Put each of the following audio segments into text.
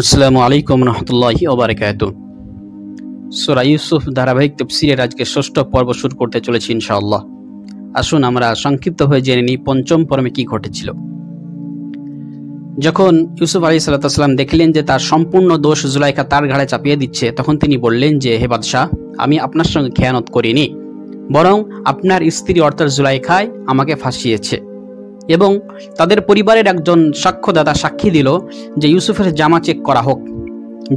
আসসালামু আলাইকুম রহমতুল্লাহি ওয়া বারাকাতুহু। সূরা ইউসুফ ধারাবাহিক তাফসীরের আজকে ষষ্ঠ পর্ব শুরু করতে চলেছি ইনশাআল্লাহ। আসুন আমরা সংক্ষিপ্ত হয়ে জেনে নিই পঞ্চম পর্বে কি ঘটেছিল। যখন ইউসুফ আলাইহিস সালাম দেখলেন যে তার সম্পূর্ণ দোষ জুলাইখা তার ঘাড়ে চাপিয়ে দিচ্ছে, তখন তিনি বললেন যে, হে বাদশাহ, আমি আপনার সঙ্গে খেয়ানত করিনি, বরং আপনার স্ত্রী অর্থাৎ জুলাইখাই আমাকে ফাঁসিয়েছে। এবং তাদের পরিবারের একজন সাক্ষ্যদাতা সাক্ষী দিল যে ইউসুফের জামা চেক করা হোক।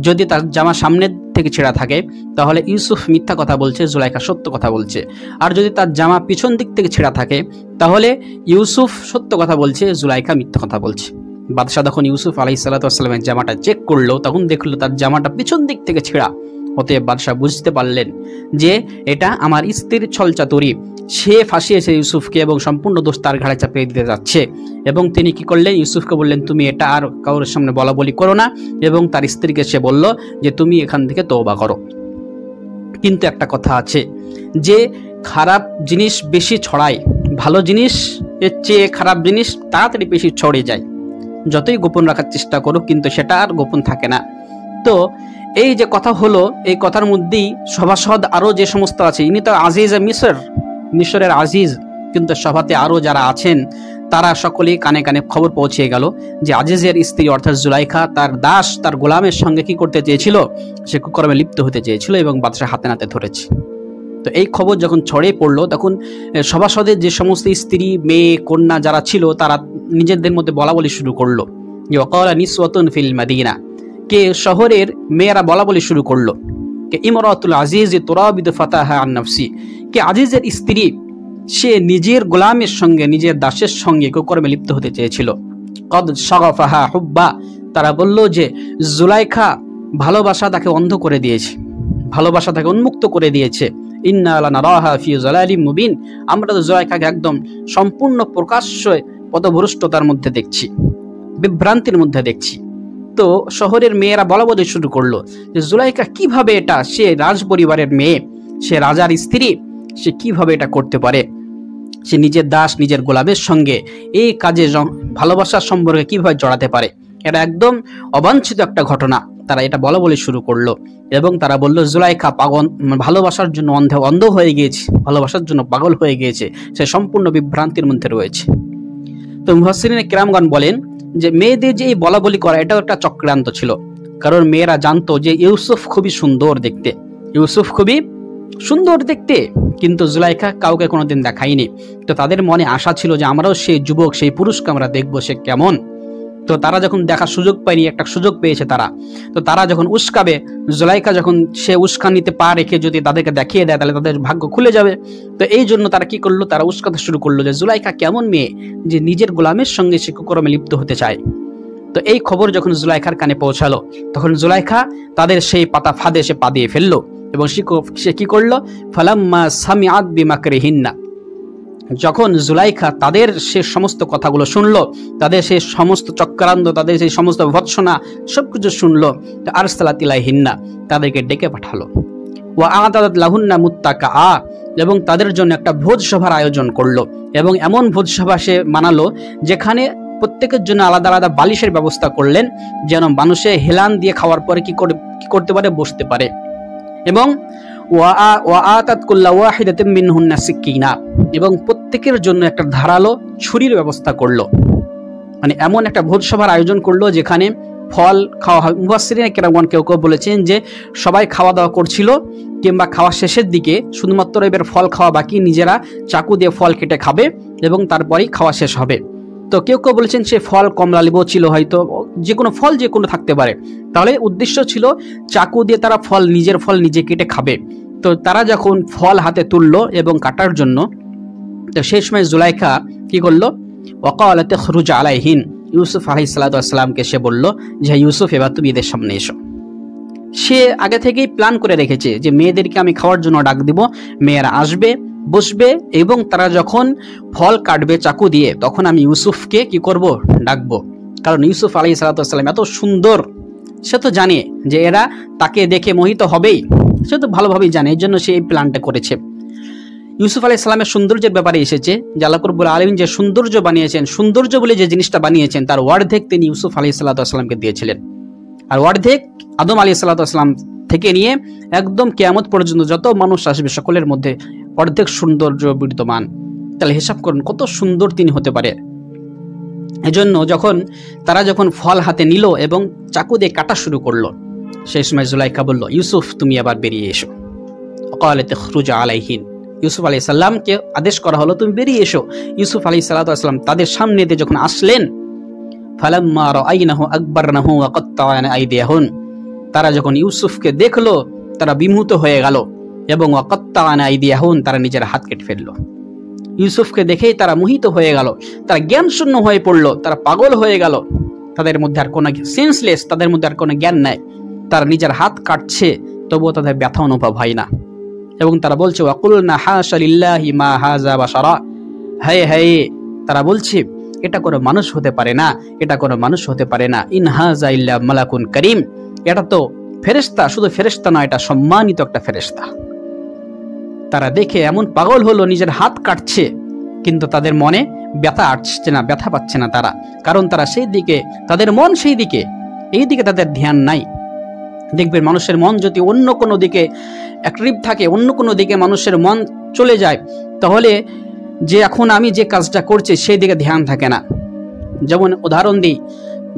যদি তার জামা সামনের থেকে ছেঁড়া থাকে তাহলে ইউসুফ মিথ্যা কথা বলছে, জুলাইখা সত্য কথা বলছে। আর যদি তার জামা পিছন দিক থেকে ছেঁড়া থাকে তাহলে ইউসুফ সত্য কথা বলছে, জুলাইখা মিথ্যা কথা বলছে। বাদশাহ তখন ইউসুফ আলাইহিস সালামের জামাটা চেক করলো, তখন দেখলো তার জামাটা পিছন দিক থেকে ছেঁড়া। অতএব বাদশাহ বুঝতে পারলেন যে এটা আমার স্ত্রীর ছলচাতুরি, সে ফাঁসিয়েছে ইউসুফকে এবং সম্পূর্ণ দোষ তার ঘাড়ে চাপিয়ে দিতে যাচ্ছে। এবং তিনি কি করলেন, ইউসুফকে বললেন, তুমি এটা আর কারোর সামনে বলা বলি করো না। এবং তার স্ত্রীকে সে বলল যে তুমি এখান থেকে তওবা করো। কিন্তু একটা কথা আছে যে খারাপ জিনিস বেশি ছড়ায়, ভালো জিনিস এর চেয়ে খারাপ জিনিস তাড়াতাড়ি বেশি ছড়িয়ে যায়। যতই গোপন রাখার চেষ্টা করো কিন্তু সেটা আর গোপন থাকে না। তো এই যে কথা হলো, এই কথার মধ্যেই সভাসদ আরও যে সমস্ত আছে, ইনি তো আজিজ মিশরের আজিজ, কিন্তু সভাতে আরও যারা আছেন তারা সকলেই কানে কানে খবর পৌঁছে গেল যে আজিজের স্ত্রী অর্থাৎ জুলাইখা তার দাস, তার গোলামের সঙ্গে কি করতে চেয়েছিল, সে কুকর্মে লিপ্ত হতে চেয়েছিল এবং বাদশাহ হাতে নাতে ধরেছে। তো এই খবর যখন ছড়িয়ে পড়লো তখন সভাসদের যে সমস্ত স্ত্রী, মেয়ে, কন্যা যারা ছিল তারা নিজেদের মধ্যে বলা বলি শুরু করলো যে ওয়াকালা নিসওয়াতুন ফিল মাদিনা, কে শহরের মেয়েরা বলা বলি শুরু করলো কে ইমরাতুল আজিজ তুরাবিদু ফাতাহা আন নাফসি, কে আজিজের স্ত্রী সে নিজের গোলামের সঙ্গে, নিজের দাসের সঙ্গে কুকর্মে লিপ্ত হতে চেয়েছিল। কদ শাগাফাহা হুব্বা, তারা বলল যে জুলাইখা ভালোবাসা তাকে অন্ধ করে দিয়েছে, ভালোবাসা তাকে উন্মুক্ত করে দিয়েছে। ইন্না লানারাহা ফি যালালিম মুবিন, আমরা তো জুলাইখাকে একদম সম্পূর্ণ প্রকাশ্য পথভ্রষ্টতার মধ্যে দেখছি, বিভ্রান্তির মধ্যে দেখছি। তো শহরের মেয়েরা বলা বলি শুরু করলো যে জুলাইখা কিভাবে এটা, সে রাজ পরিবারের মেয়ে, সে রাজার স্ত্রী, সে কিভাবে এটা করতে পারে, সে নিজের দাস, নিজের গোলামের সঙ্গে এই কাজে ভালোবাসার সম্পর্কে কিভাবে জড়াতে পারে, এটা একদম অবাঞ্ছিত একটা ঘটনা। তারা এটা বলা বলি শুরু করলো এবং তারা বলল জুলাইখা পাগল, ভালোবাসার জন্য অন্ধ হয়ে গিয়েছে, ভালোবাসার জন্য পাগল হয়ে গিয়েছে, সে সম্পূর্ণ বিভ্রান্তির মধ্যে রয়েছে। তো মুফাসসিরিনে কিরামগণ বলেন যে মেয়েদের যে এই বলা বলি করা, এটাও একটা চক্রান্ত ছিল। কারণ মেয়েরা জানতো যে ইউসুফ খুবই সুন্দর দেখতে, ইউসুফ খুবই সুন্দর দেখতে, কিন্তু জুলাইখা কাউকে কোনোদিন দেখায়নি। তো তাদের মনে আশা ছিল যে আমরাও সেই যুবক, সেই পুরুষকে আমরা দেখবো সে কেমন। তো তারা যখন দেখার সুযোগ পায়নি, একটা সুযোগ পেয়েছে তারা, তো তারা যখন উস্কাবে, জুলাইখা যখন সে উস্কানিতে পা রেখে যদি তাদেরকে দেখিয়ে দেয় তাহলে তাদের ভাগ্য খুলে যাবে। তো এই জন্য তারা কি করলো, তারা উস্কাতে শুরু করলো যে জুলাইখা কেমন মেয়ে যে নিজের গোলামের সঙ্গে সে কুকর্মে লিপ্ত হতে চায়। তো এই খবর যখন জুলাইখার কানে পৌঁছালো তখন জুলাইখা তাদের সেই পাতা ফাঁদে সে পা দিয়ে ফেললো এবং সে কি করলো, ফালাম্মা সামিআত বিমাকরিহিন্না, যখন জুলাইখা তাদের সে সমস্ত কথাগুলো শুনলো, তাদের সেই সমস্ত চক্রান্ত, তাদের সেই সমস্ত ভৎসনা সবকিছু শুনলো, তো আরসালাত ইলাইহিন্না, তাদেরকে ডেকে পাঠালো। ওয়া আ'তাদাত লাহুন্না মুত্তাকাআ, এবং তাদের জন্য একটা ভোজ সভার আয়োজন করলো এবং এমন ভোজ সভা সে বানালো যেখানে প্রত্যেকের জন্য আলাদা আলাদা বালিশের ব্যবস্থা করলেন, যেন মানুষে হেলান দিয়ে খাওয়ার পরে কি করতে পারে, বসতে পারে। এবং ওয়াআতাত কুল্লা ওয়াহিদাতিন মিনহুন্না সিকিনা, এবং প্রত্যেকের জন্য একটা ধারালো ছুরির ব্যবস্থা করলো। মানে এমন একটা ভোজসভার আয়োজন করলো যেখানে ফল খাওয়া হয়। মুফাসসিরিনে কেরামগণ কেউ কেউ বলেছেন যে সবাই খাওয়া দাওয়া করছিল, কিংবা খাওয়া শেষের দিকে শুধুমাত্র এবার ফল খাওয়া বাকি, নিজেরা চাকু দিয়ে ফল কেটে খাবে এবং তারপরেই খাওয়া শেষ হবে। তো কেউ কেউ বলেছেন সে ফল কমলা লেবু ছিল, হয়তো যে কোনো ফল যে কোনো থাকতে পারে। তাহলে উদ্দেশ্য ছিল চাকু দিয়ে তারা নিজের ফল নিজে কেটে খাবে। তো তারা যখন ফল হাতে তুললো এবং কাটার জন্য, তো সেই সময় জুলাইখা কি করলো, ওয়াকালাত খুরুজ আলাইহিন, ইউসুফ আলাইহিস সালামকে সে বলল যে ইউসুফ, এবার তুমি এদের সামনে এসো। সে আগে থেকেই প্ল্যান করে রেখেছে যে মেয়েদেরকে আমি খাওয়ার জন্য ডাক দিব, মেয়েরা আসবে, বসবে এবং তারা যখন ফল কাটবে চাকু দিয়ে তখন আমি ইউসুফকে কি করব, ডাকবো। কারণ ইউসুফ আলাইহিস সালাম এত সুন্দর, সে তো জানে যে এরা তাকে দেখে মোহিত হবেই, সে তো ভালোভাবেই জানে, এই জন্য সে এই প্ল্যানটা করেছে। ইউসুফ আলাইহিস সালামের সৌন্দর্যের ব্যাপারে এসেছে যে আল্লাহ রাব্বুল আলামিন যে সৌন্দর্য বানিয়েছেন, সৌন্দর্য বলে যে জিনিসটা বানিয়েছেন তার অর্ধেক তিনি ইউসুফ আলাইহিস সালামকে দিয়েছিলেন। আর অর্ধেক আদম আলাইহিস সালাম থেকে নিয়ে একদম কিয়ামত পর্যন্ত যত মানুষ আসবে সকলের মধ্যে অর্ধেক সৌন্দর্য বিদ্যমান। তাহলে হিসাব করুন কত সুন্দর তিনি হতে পারে। এজন্য তারা যখন ফল হাতে নিল এবং চাকু দিয়ে কাটা শুরু করলো, সেই সময় জুলাইখা বলল, ইউসুফ তুমি আবার বেরিয়ে এসো। ওয়াকালাত ইখরুজ আলাইহিন, ইউসুফ আলাইহিস সালামকে আদেশ করা হলো তুমি বেরিয়ে এসো। ইউসুফ আলাইহিস সালাম তাদের সামনে দিয়ে যখন আসলেন, ফালাম্মা রাআইনাহু আকবারনাহু ওয়া কাত্তা'না আইদিয়াহুন, তারা যখন ইউসুফকে দেখলো তারা বিমূঢ় হয়ে গেল এবং ওয়া কাত্তা'না আইদিয়াহুন, তারা নিজের হাত কেটে ফেললো। ইউসুফকে দেখেই তারা মোহিত হয়ে গেল, তারা জ্ঞান শূন্য হয়ে পড়লো, তারা পাগল হয়ে গেল, তাদের মধ্যে আর কোনো সেন্সলেস, তাদের মধ্যে আর কোনো জ্ঞান নাই। তারা নিজের হাত কাটছে তবুও তাদের ব্যথা অনুভব হয় না এবং তারা বলছে ওয়াকুলনা হাশা লিল্লাহি মা হাযা বাশারা, হায় হায়, তারা বলছে এটা কোনো মানুষ হতে পারে না, এটা কোনো মানুষ হতে পারে না, ইন হাযা ইল্লা মালাকুন কারীম, এটা তো ফেরেশতা, শুধু ফেরেশতা নয়, এটা সম্মানিত একটা ফেরেশতা। তারা দেখে এমন পাগল হলো, নিজের হাত কাটছে কিন্তু তাদের মনে ব্যথা আসছে না, ব্যথা পাচ্ছে না তারা, কারণ তারা সেই দিকে, তাদের মন সেই দিকে, এই দিকে তাদের ধ্যান নাই। দেখবেন মানুষের মন যদি অন্য কোনো দিকে অ্যাক্টিভ থাকে, অন্য কোনো দিকে মানুষের মন চলে যায়, তাহলে যে এখন আমি যে কাজটা করছি সেই দিকে ধ্যান থাকে না। যেমন উদাহরণ দিই,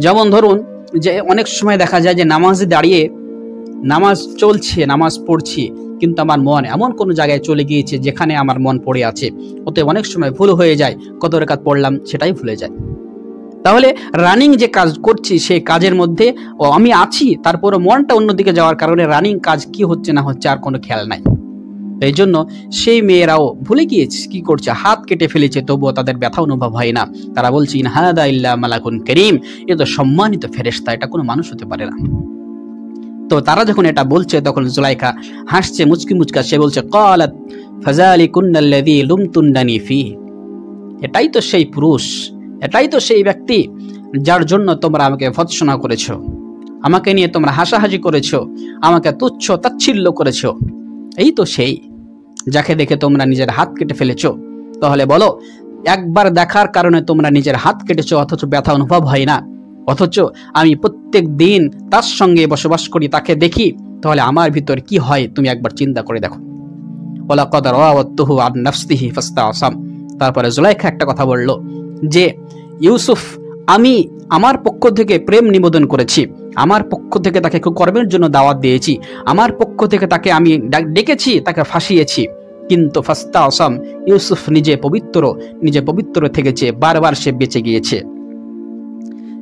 যেমন ধরুন যে অনেক সময় দেখা যায় যে নামাজে দাঁড়িয়ে নামাজ চলছে, নামাজ পড়ছি, কিন্তু আমার মন এমন কোনো জায়গায় চলে গিয়েছে যেখানে আমার মন পড়ে আছে, অতএব অনেক সময় ভুল হয়ে যায়, কত রাকাত পড়লাম সেটাই ভুলে যায়। তাহলে রানিং যে কাজ করছি সেই কাজের মধ্যে আমি আছি, তারপরে মনটা অন্যদিকে যাওয়ার কারণে রানিং কাজ কি হচ্ছে না হচ্ছে আর কোনো খেয়াল নাই। এই জন্য সেই মেয়েরাও ভুলে গিয়েছে, কি করছে, হাত কেটে ফেলেছে, তবুও তাদের ব্যথা অনুভব হয় না। তারা বলছে ইন হাদা ইল্লা মালাকুন কারীম, এ তো সম্মানিত ফেরেশতা, এটা কোনো মানুষ হতে পারে না। তো তারা যখন এটা বলছে তখন জুলাইখা হাসছে মুচকি মুচকা, সে বলছে ক্বালাত ফাযালিকুন্নাল্লাযী লুমতুন্নানি ফীহি, এটাই তো সেই পুরুষ, এটাই তো সেই ব্যক্তি যার জন্য তোমরা আমাকে ভৎসনা করেছো, আমাকে নিয়ে তোমরা হাসাহাসি করেছো, আমাকে তুচ্ছ তাচ্ছিল্য করেছো, এই তো সেই যাকে দেখে তোমরা নিজের হাত কেটে ফেলেছো। তাহলে বলো, একবার দেখার কারণে তোমরা নিজের হাত কেটেছো অথচ ব্যথা অনুভব হয় না, অথচ আমি প্রত্যেক দিন তার সঙ্গে বসবাস করি, তাকে দেখি, তাহলে আমার ভিতর কি হয় তুমি একবার চিন্তা করে দেখো। ওয়ালাকাদ রাওয়াতুহু আন নাফসিহি ফাস্তাসাম, তারপরে জুলাইখা একটা কথা বলল যে ইউসুফ, আমি আমার পক্ষ থেকে প্রেম নিবেদন করেছি, আমার পক্ষ থেকে তাকে কর্মের জন্য দাওয়াত দিয়েছি, আমার পক্ষ থেকে তাকে আমি ডেকেছি, তাকে ফাঁসিয়েছি, কিন্তু ফাস্তাসাম, ইউসুফ নিজে পবিত্র থেকেছে, বারবার সে বেঁচে গিয়েছে।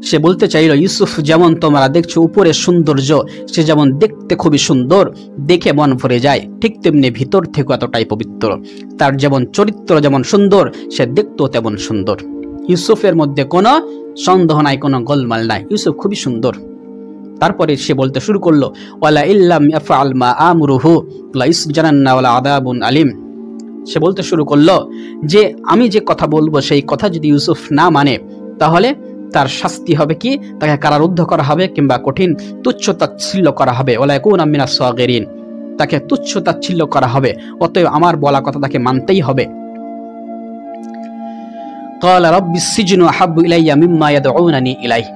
সে বলতে চাইল ইউসুফ যেমন তোমরা দেখছো উপরে সৌন্দর্য, সে যেমন দেখতে খুবই সুন্দর, দেখে মন ভরে যায়, ঠিক তেমনি ভিতর থেকে এতটাই পবিত্র, তার যেমন চরিত্র যেমন সুন্দর, সে দেখতেও তেমন সুন্দর। ইউসুফের মধ্যে কোনো সন্দেহ নাই, কোনো গোলমাল নাই, ইউসুফ খুবই সুন্দর। তারপরে সে বলতে শুরু করলো ওয়ালা ইল্লাম ইয়াফআল মা আমরুহু লা ইসজানান্না ওয়ালা আযাবুন আলিম, সে বলতে শুরু করলো যে আমি যে কথা বলবো সেই কথা যদি ইউসুফ না মানে তাহলে তার শাস্তি হবে কি, তাকে কারারুদ্ধ করা হবে কিংবা কঠিন তুচ্ছ তাচ্ছিল্য করা হবে, ওয়ালা ইয়াকুনা মিনাস সাগিরিন, তাকে তুচ্ছ তাচ্ছিল্য করা হবে, অতএব আমার বলা কথা তাকে মানতেই হবে। ক্বালা রাব্বিস সিজনু আহাব্বু ইলাইয়া মিম্মা ইয়াদউনানি ইলাইহি,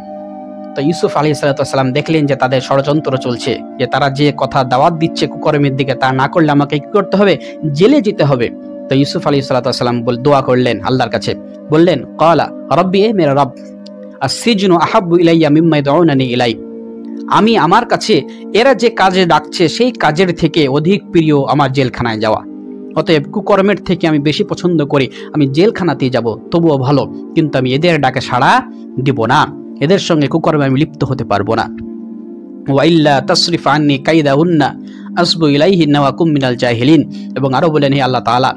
তো ইউসুফ আলাইহিস সালাম দেখলেন যে তাদের ষড়যন্ত্র চলছে, যে তারা যে কথা দাওয়াত দিচ্ছে কুকর্মের দিকে, তা না করলে আমাকে কি করতে হবে, জেলে যেতে হবে। তো ইউসুফ আলাইহিস সালাম দোয়া করলেন আল্লাহর কাছে, বললেন ক্বালা রাব্বি, এ মেরা রব, আসসিজনু আহাব্বু ইলাইয়া মিম্মা ইয়াদউনানি ইলাইহি, আমি আমার কাছে এরা যে কাজে ডাকছে সেই কাজের থেকে অধিক প্রিয় আমার জেলখানায় যাওয়া, অতএব কুকর্মের থেকে আমি বেশি পছন্দ করি আমি জেলখানাতেই যাব, তবুও ভালো, কিন্তু আমি এদের ডাকে সাড়া দিব না, এদের সঙ্গে কুকর্মে আমি লিপ্ত হতে পারবো না। ওয়া ইল্লা তাসরিফ আন্নি কাইদাহুন্না আসবু ইলাইহিন্না ওয়া কুম মিনাল জাহিলিন, এবং আরো বলেন হে আল্লাহ তাআলা,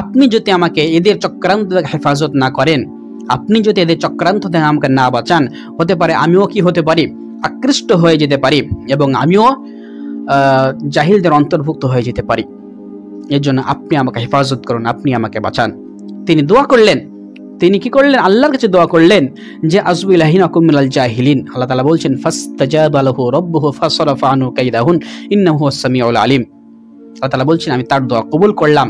আপনি যদি আমাকে এদের চক্রান্ত থেকে হেফাজত না করেন, আপনি যদি এদের চক্রান্ত থেকে আমাকে না বাঁচান, হতে পারে আমিও কি হতে পারি, আকৃষ্ট হয়ে যেতে পারি এবং আমিও জাহিলদের অন্তর্ভুক্ত হয়ে যেতে পারি, এর জন্য আপনি আমাকে হেফাজত করুন, আপনি আমাকে বাঁচান। তিনি দোয়া করলেন, তিনি কি করলেন, আল্লাহর কাছে দোয়া করলেন যে আসবু ইলাইহিন ওয়া কুম মিনাল জাহিলিন। আল্লাহ তাআলা বলছেন ফাসতাজাবা লাহু রাব্বুহু ফাসরাফা আনহু কাইদাহুন ইন্নাহু হুয়াস সামিউল আলিম। আল্লাহ তাআলা বলছেন আমি তার দোয়া কবুল করলাম,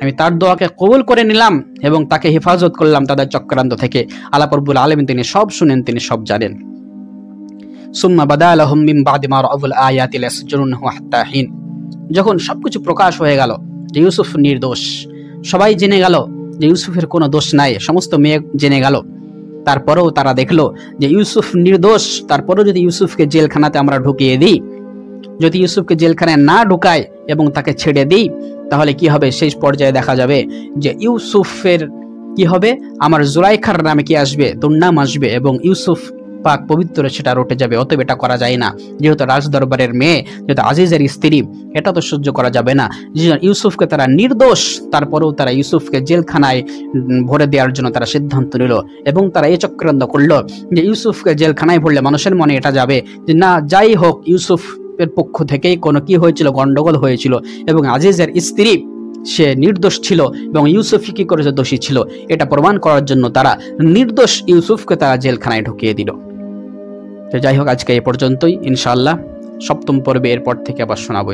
আমি তার দোয়াকে কবুল করে নিলাম এবং তাকে হেফাজত করলাম তাদের চক্রান্ত থেকে। আল্লাহ রাব্বুল আলামিন তিনি সব শুনেন, তিনি সব জানেন। সুম্মা বাদা লাহুম মিন বাদি মা রাআউল আয়াতি লায়াসজুরুনহু হাত্তা হিন। যখন সবকিছু প্রকাশ হয়ে গেল যে ইউসুফ নির্দোষ, সবাই জেনে গেল যে ইউসুফের কোনো দোষ নাই, সমস্ত মেয়ে জেনে গেল, তারপরেও তারা দেখলো যে ইউসুফ নির্দোষ, তারপরেও যদি ইউসুফকে জেলখানাতে আমরা ঢুকিয়ে দিই, যদি ইউসুফকে জেলখানায় না ঢুকাই এবং তাকে ছেড়ে দিই, তাহলে কি হবে? শেষ পর্যায়ে দেখা যাবে যে ইউসুফের কি হবে, আমার জুলাইখার নামে কি আসবে, দুর্নাম আসবে এবং ইউসুফ পাক পবিত্র সেটা রটে যাবে। অতএব এটা করা যায় না, যেহেতু রাজদরবারের মেয়ে, যেহেতু আজিজের স্ত্রী, এটা তো সহ্য করা যাবে না। ইউসুফকে তারা নির্দোষ, তারপরেও তারা ইউসুফকে জেলখানায় ভরে দেওয়ার জন্য তারা সিদ্ধান্ত নিল এবং তারা এই চক্রান্ত করলো যে ইউসুফকে জেলখানায় ভরলে মানুষের মনে এটা যাবে যে না, যাই হোক ইউসুফের পক্ষ থেকেই কোনো কি হয়েছিল, গন্ডগোল হয়েছিল এবং আজিজের স্ত্রী সে নির্দোষ ছিল এবং ইউসুফই কি করেছে, দোষী ছিল। এটা প্রমাণ করার জন্য তারা নির্দোষ ইউসুফকে তারা জেলখানায় ঢুকিয়ে দিল। তো যাই হোক, আজকে এ পর্যন্তই। ইনশাআল্লাহ সপ্তম পর্বে এরপর থেকে আবার শোনাবো।